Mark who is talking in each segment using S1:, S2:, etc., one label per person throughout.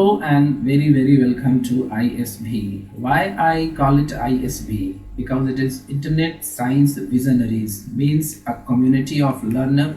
S1: Hello and very welcome to ISB. Why I call it ISB? Because it is Internet Science Visionaries, means a community of learner,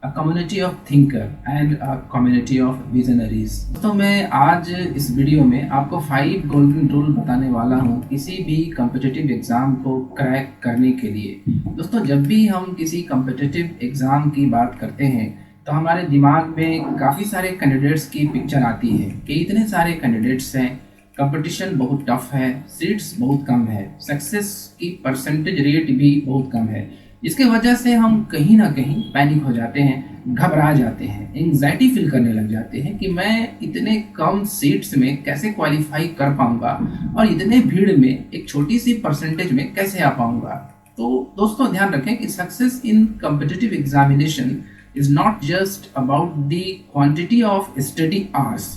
S1: a community of thinker and a community of visionaries. तो मैं आज इस video में आपको 5 golden rule बताने वाला हूँ किसी भी कॉम्पिटिटिव एग्जाम को क्रैक करने के लिए। दोस्तों, जब भी हम किसी कॉम्पिटिटिव एग्जाम की बात करते हैं तो हमारे दिमाग में काफ़ी सारे कैंडिडेट्स की पिक्चर आती है कि इतने सारे कैंडिडेट्स हैं, कंपटीशन बहुत टफ है, सीट्स बहुत कम है, सक्सेस की परसेंटेज रेट भी बहुत कम है, जिसकी वजह से हम कहीं ना कहीं पैनिक हो जाते हैं, घबरा जाते हैं, एंग्जाइटी फील करने लग जाते हैं कि मैं इतने कम सीट्स में कैसे क्वालिफाई कर पाऊंगा और इतने भीड़ में एक छोटी सी परसेंटेज में कैसे आ पाऊंगा। तो दोस्तों, ध्यान रखें कि success in competitive examination is not just about the quantity of study hours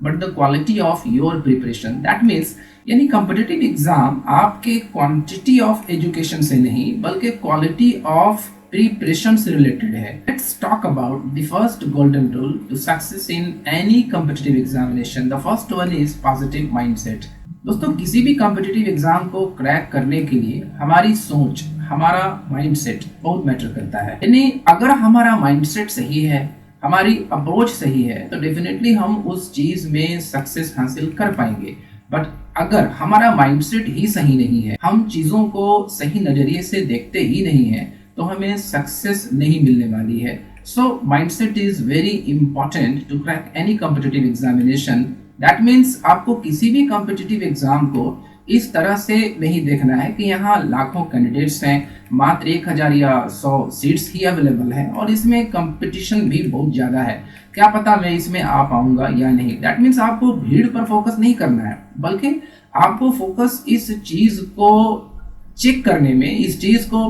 S1: but the quality of your preparation. That means यानी कॉम्पिटिटिव एग्जाम आपके क्वांटिटी ऑफ एजुकेशन से नहीं बल्कि क्वालिटी ऑफ प्रिपरेशन से रिलेटेड है। Let's talk about the first golden rule to success in any competitive examination. The first one is positive mindset. दोस्तों, किसी भी कॉम्पिटिटिव एग्जाम को क्रैक करने के लिए हमारी सोच, हमारा माइंडसेट बहुत मैटर करता है। यानी अगर हमारा माइंडसेट सही है, हमारी अप्रोच सही है तो डेफिनेटली हम उस चीज में सक्सेस हासिल कर पाएंगे। बट अगर हमारा माइंडसेट ही सही नहीं है, हम चीजों को सही नजरिए से देखते ही नहीं है, तो हमें सक्सेस नहीं मिलने वाली है। So mindset is very important to crack any competitive examination. That means आपको किसी भी कॉम्पिटिटिव एग्जाम को इस तरह से नहीं देखना है कि यहाँ लाखों कैंडिडेट्स हैं, मात्र 1000 या 100 सीट्स ही अवेलेबल हैं और इसमें कंपटीशन भी बहुत ज़्यादा है, क्या पता मैं इसमें आ पाऊंगा या नहीं। दैट मीन्स आपको भीड़ पर फोकस नहीं करना है, बल्कि आपको फोकस इस चीज़ को चेक करने में, इस चीज़ को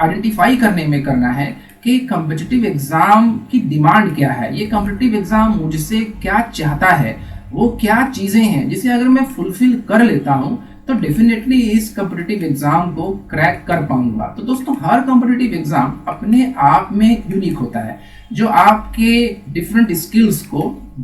S1: आइडेंटिफाई करने में करना है कि कॉम्पिटिटिव एग्जाम की डिमांड क्या है, ये कॉम्पिटिटिव एग्जाम मुझसे क्या चाहता है, वो क्या चीज़ें हैं जिसे अगर मैं फुलफिल कर लेता हूँ तो डेफिनेटली इस कॉम्पिटिटिव एग्जाम को क्रैक कर पाऊंगा। तो दोस्तों, हर कॉम्पिटिटिव एग्जाम अपने आप में यूनिक होता है, जो आपके डिफरेंट स्किल्स को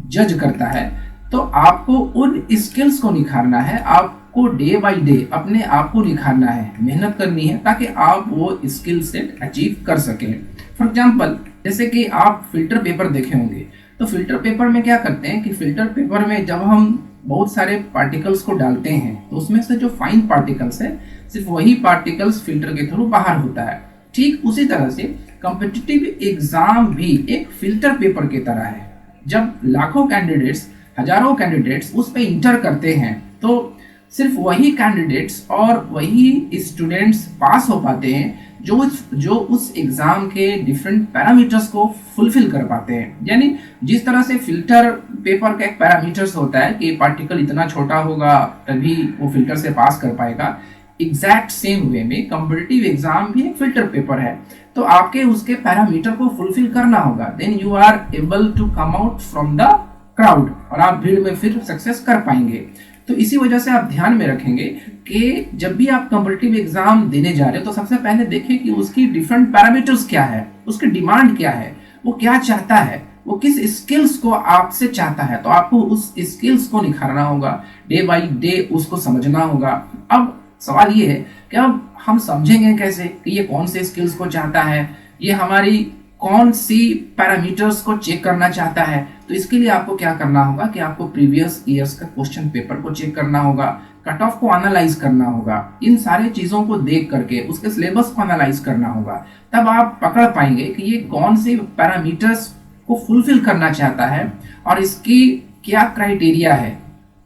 S1: जज करता है। तो आपको उन स्किल्स को निखारना है, आपको डे बाय डे अपने आप को निखारना है, मेहनत करनी है ताकि आप वो स्किल सेट अचीव कर सकें। फॉर एग्जाम्पल, जैसे कि आप फिल्टर पेपर देखे होंगे, तो फिल्टर पेपर में क्या करते हैं कि फिल्टर पेपर में जब हम बहुत सारे पार्टिकल्स को डालते हैं तो उसमें से जो फाइन पार्टिकल्स है, सिर्फ वही पार्टिकल्स फिल्टर के थ्रू बाहर होता है। ठीक उसी तरह से कॉम्पिटिटिव एग्जाम भी एक फिल्टर पेपर की तरह है। जब लाखों कैंडिडेट्स, हजारों कैंडिडेट्स उस पर इंटर करते हैं तो सिर्फ वही कैंडिडेट्स और वही स्टूडेंट्स पास हो पाते हैं जो उस एग्जाम के डिफरेंट पैरामीटर्स को फुलफिल कर पाते हैं। यानी जिस तरह से फिल्टर पेपर का एक पैरामीटर्स होता है कि पार्टिकल इतना छोटा होगा तभी वो फिल्टर से पास कर पाएगा, एग्जैक्ट सेम वे में कॉम्पिटिटिव एग्जाम भी एक फिल्टर पेपर है। तो आपके उसके पैरामीटर को फुलफिल करना होगा, then you are able to come out from the crowd और आप भीड़ में फिर सक्सेस कर पाएंगे। तो इसी वजह से आप ध्यान में रखेंगे कि जब भी आप कॉम्पिटिटिव एग्जाम देने जा रहे हो तो सबसे पहले देखिए कि उसकी डिफरेंट पैरामीटर्स क्या है, उसकी डिमांड क्या है, वो क्या चाहता है, वो किस स्किल्स को आपसे चाहता है। तो आपको उस स्किल्स को निखारना होगा, डे बाय डे उसको समझना होगा। अब सवाल ये है कि अब हम समझेंगे कैसे कि ये कौन से स्किल्स को चाहता है, ये हमारी कौन सी पैरामीटर्स को चेक करना चाहता है। तो इसके लिए आपको क्या करना होगा कि आपको प्रीवियस ईयर्स का क्वेश्चन पेपर को चेक करना होगा, कट ऑफ को एनालाइज करना होगा, इन सारे चीज़ों को देख करके उसके सिलेबस को एनालाइज करना होगा। तब आप पकड़ पाएंगे कि ये कौन से पैरामीटर्स को फुलफिल करना चाहता है और इसकी क्या क्राइटेरिया है।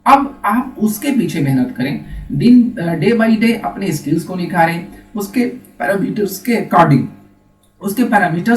S1: अब आप उसके पीछे मेहनत करें, डे बाई डे अपने स्किल्स को निखारें, उसके पैरामीटर्स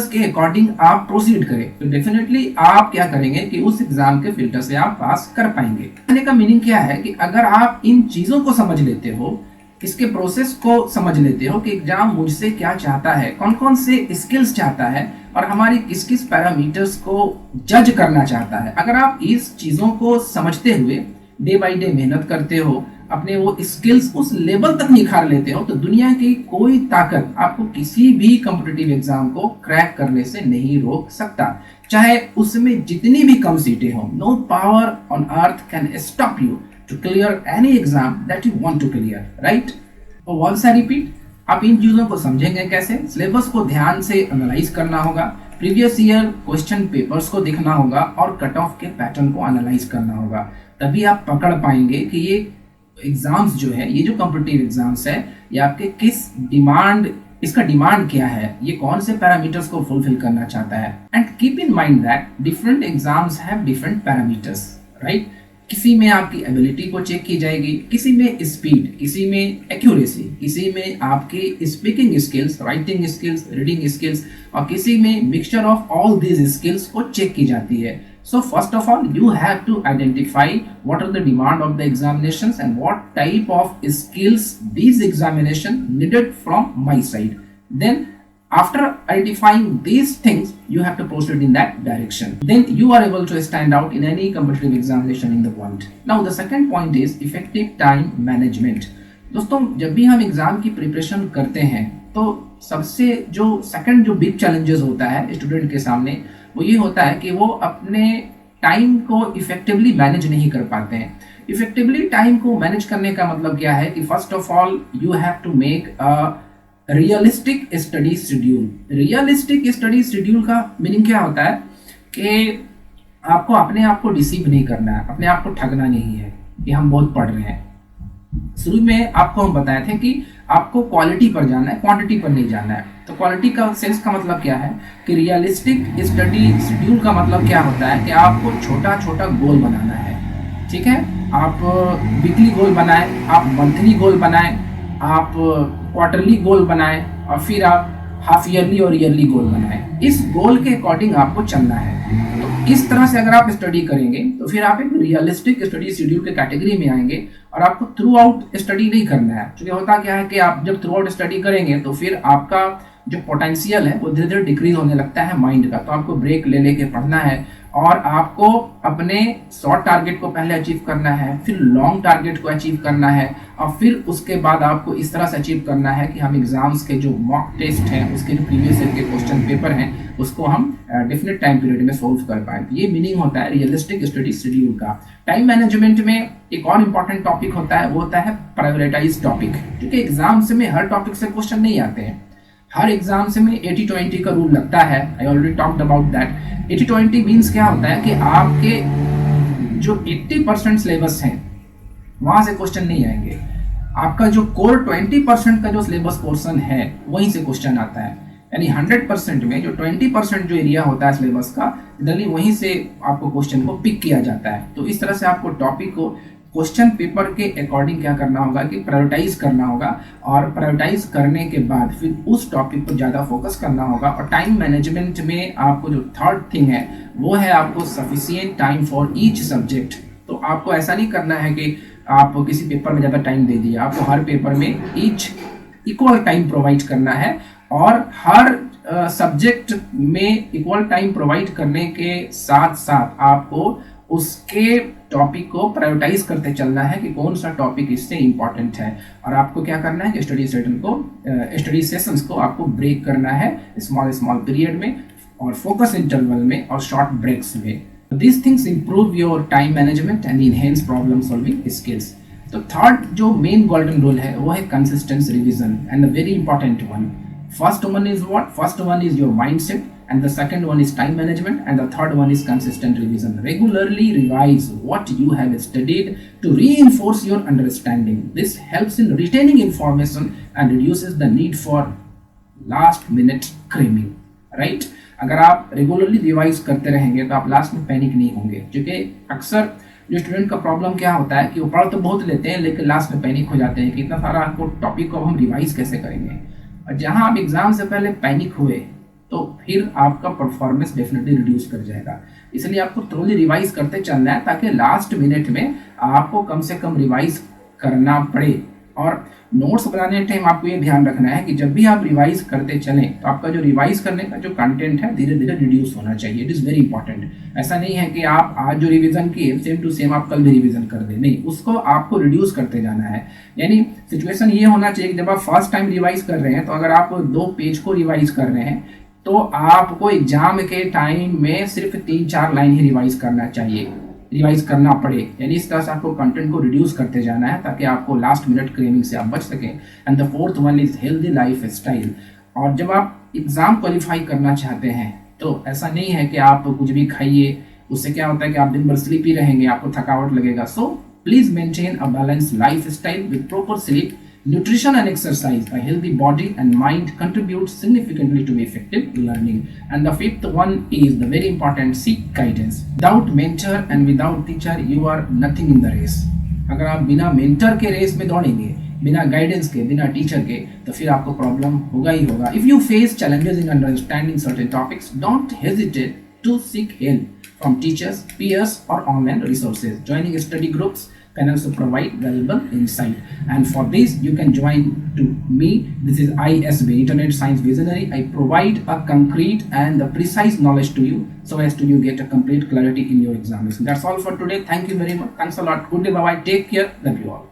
S1: के अकॉर्डिंग आप प्रोसीड करें। तो डेफिनेटली आप क्या करेंगे कि उस एग्जाम के फिल्टर से आप पास कर पाएंगे। कहने का मीनिंग क्या है कि अगर आप इन चीजों को समझ लेते हो, इसके प्रोसेस को समझ लेते हो कि एग्जाम मुझसे क्या चाहता है, कौन कौन से स्किल्स चाहता है और हमारी किस किस पैरामीटर्स को जज करना चाहता है, अगर आप इस चीजों को समझते हुए डे बाय डे मेहनत करते हो, अपने वो स्किल्स उस लेवल तक निखार लेते हो तो दुनिया की कोई ताकत आपको किसी भी कॉम्पिटिटिव एग्जाम को क्रैक करने से नहीं रोक सकता, चाहे उसमें जितनी भी कम सीटें हो। No power on earth can stop you to clear any exam that you want to clear, right. और वंस आई रिपीट, आप इन चीजों को समझेंगे कैसे? सिलेबस को ध्यान से एनालाइज करना होगा, प्रीवियस ईयर क्वेश्चन पेपर्स को देखना होगा और कट ऑफ के पैटर्न को एनालाइज करना होगा। तभी आप पकड़ पाएंगे कि ये एग्जाम्स जो है, ये जो कॉम्पिटिटिव एग्जाम्स है, ये आपके किस डिमांड, इसका डिमांड क्या है, ये कौन से पैरामीटर्स को फुलफिल करना चाहता है। And keep in mind that different exams have different parameters, right. किसी में आपकी एबिलिटी को चेक की जाएगी, किसी में स्पीड, किसी में एक्यूरेसी, किसी में आपकी speaking skills, writing skills, reading skills, और किसी में mixture of all these skills को चेक की जाती है। So first of all, you have to identify what are the demand of the examinations and what type of skills these examination needed from my side. Then after identifying these things, you have to proceed in that direction. Then you are able to stand out in any competitive examination in the world. Now the second point is effective time management. दोस्तों, जब भी हम exam की preparation करते हैं तो सबसे जो सेकंड जो बिग चैलेंजेस होता है स्टूडेंट के सामने, वो ये होता है कि वो अपने टाइम को इफेक्टिवली मैनेज नहीं कर पाते हैं। इफेक्टिवली टाइम को मैनेज करने का मतलब क्या है कि first of all you have to make a realistic study schedule. Realistic study schedule का मीनिंग क्या होता है कि आपको अपने आप को डिसीव नहीं करना है, अपने आप को ठगना नहीं है कि हम बहुत पढ़ रहे हैं। शुरू में आपको हम बताए थे कि आपको क्वालिटी पर जाना है, क्वांटिटी पर नहीं जाना है। तो क्वालिटी का सेंस का मतलब क्या है कि रियलिस्टिक स्टडी शेड्यूल का मतलब क्या होता है कि आपको छोटा छोटा गोल बनाना है, ठीक है। आप वीकली गोल बनाएं, आप मंथली गोल बनाएं, आप क्वार्टरली गोल बनाएं, और फिर आप हाफ ईयरली और ईयरली गोल बनाएं। इस गोल के अकॉर्डिंग आपको चलना है। तो इस तरह से अगर आप स्टडी करेंगे तो फिर आप एक रियलिस्टिक स्टडी शेड्यूल के कैटेगरी में आएंगे, और आपको थ्रू आउट स्टडी नहीं करना है। क्योंकि होता क्या है कि आप जब थ्रू आउट स्टडी करेंगे तो फिर आपका जो पोटेंशियल है वो धीरे धीरे डिक्रीज होने लगता है माइंड का। तो आपको ब्रेक ले लेके पढ़ना है, और आपको अपने शॉर्ट टारगेट को पहले अचीव करना है, फिर लॉन्ग टारगेट को अचीव करना है, और फिर उसके बाद आपको इस तरह से अचीव करना है कि हम एग्जाम्स के जो मॉक टेस्ट हैं, उसके जो प्रीवियस ईयर के क्वेश्चन पेपर हैं, उसको हम डेफिनेट टाइम पीरियड में सोल्व कर पाए। ये मीनिंग होता है रियलिस्टिक स्टडी शेड्यूल का। टाइम मैनेजमेंट में एक और इम्पॉर्टेंट टॉपिक होता है, वो होता है प्रायोरिटाइज टॉपिक। क्योंकि एग्जाम्स में हर टॉपिक से क्वेश्चन नहीं आते हैं। हर एग्जाम से में 80-20 का रूल लगता है। I already talked about that. 80-20 means क्या होता है कि आपके जो 80% सिलेबस है वहां से क्वेश्चन नहीं आएंगे। आपका जो कोर 20% का जो सिलेबस पोर्शन है वहीं से क्वेश्चन आता है। यानी 100% में जो 20% जो एरिया होता है सिलेबस का, जनरली वहीं से आपको क्वेश्चन को पिक किया जाता है। तो इस तरह से आपको टॉपिक को क्वेश्चन पेपर के अकॉर्डिंग क्या करना होगा कि प्रायोरिटाइज करना होगा, और प्रायोरिटाइज करने के बाद फिर उस टॉपिक पर ज़्यादा फोकस करना होगा। और टाइम मैनेजमेंट में आपको जो थर्ड थिंग है वो है आपको sufficient time for each subject. तो आपको ऐसा नहीं करना है कि आप किसी पेपर में ज़्यादा टाइम दे दिए, आपको हर पेपर में ईच इक्वल टाइम प्रोवाइड करना है, और हर सब्जेक्ट में इक्वल टाइम प्रोवाइड करने के साथ साथ आपको उसके टॉपिक को प्रायोरिटाइज करते चलना है कि कौन सा टॉपिक इससे इंपॉर्टेंट है। और आपको क्या करना है कि स्टडी सेशंस को आपको ब्रेक करना है स्मॉल पीरियड में, और फोकस इंटरवल में, और शॉर्ट ब्रेक्स में। These things improve your time management and enhance problem solving skills. तो थर्ड जो मेन गोल्डन रूल है वो है consistent revision, and the very important one. First one is what? First one is your mindset, and the second one is time management, and the third one is consistent revision. Regularly revise what you have studied to reinforce your understanding. This helps in retaining information and reduces the need for last minute cramming, right? अगर आप regularly revise करते रहेंगे तो आप last में panic नहीं होंगे। क्योंकि अक्सर जो स्टूडेंट का प्रॉब्लम क्या होता है कि वो पढ़ तो बहुत लेते हैं लेकिन लास्ट में पैनिक हो जाते हैं कि इतना सारा आपको टॉपिक को हम रिवाइज कैसे करेंगे। और जहां आप एग्जाम से पहले पैनिक हुए तो फिर आपका परफॉर्मेंस डेफिनेटली रिड्यूस कर जाएगा। इसलिए आपको थोड़ी रिवाइज करते चलना है ताकि लास्ट मिनट में आपको कम से कम रिवाइज करना पड़े और नोट्स बनाने टाइम आपको ये ध्यान रखना है कि जब भी आप रिवाइज करते चलें तो आपका जो रिवाइज करने का जो कंटेंट है धीरे धीरे रिड्यूस होना चाहिए। It is very important. ऐसा नहीं है कि आप आज जो रिवीजन किए सेम टू सेम आप कल भी रिवीजन कर दें, नहीं, उसको आपको रिड्यूस करते जाना है। यानी सिचुएशन ये होना चाहिए कि जब आप फर्स्ट टाइम रिवाइज कर रहे हैं तो अगर आप 2 पेज को रिवाइज कर रहे हैं तो आपको एग्जाम के टाइम में सिर्फ 3-4 लाइन ही रिवाइज करना चाहिए, रिवाइज करना पड़े। यानी इस तरह से आपको कंटेंट को रिड्यूस करते जाना है ताकि आपको लास्ट मिनट क्रेविंग से आप बच सकें। And the fourth one is healthy life style. और जब आप एग्जाम क्वालिफाई करना चाहते हैं तो ऐसा नहीं है कि आप कुछ भी खाइए, उससे क्या होता है कि आप दिन भर स्लीपी रहेंगे, आपको थकावट लगेगा। So please maintain a balance life style with proper sleep, nutrition and exercise. A healthy body and mind contribute significantly to effective learning. And the fifth one is the very important, seek guidance. Without mentor and without teacher you are nothing in the race. अगर आप बिना mentor के race में दौड़ेंगे, बिना guidance के, बिना teacher के, तो फिर आपको प्रॉब्लम होगा ही होगा। If you face challenges in understanding certain topics, don't hesitate to seek help from teachers, peers or online resources. Joining study groups can also provide valuable insight. And for this you can join to me. This is ISB, Internet Science Visionary. I provide a concrete and a precise knowledge to you so as to you get a complete clarity in your examination. That's all for today. Thank you very much. Thanks a lot. Good day. Bye bye. Take care. Love you all.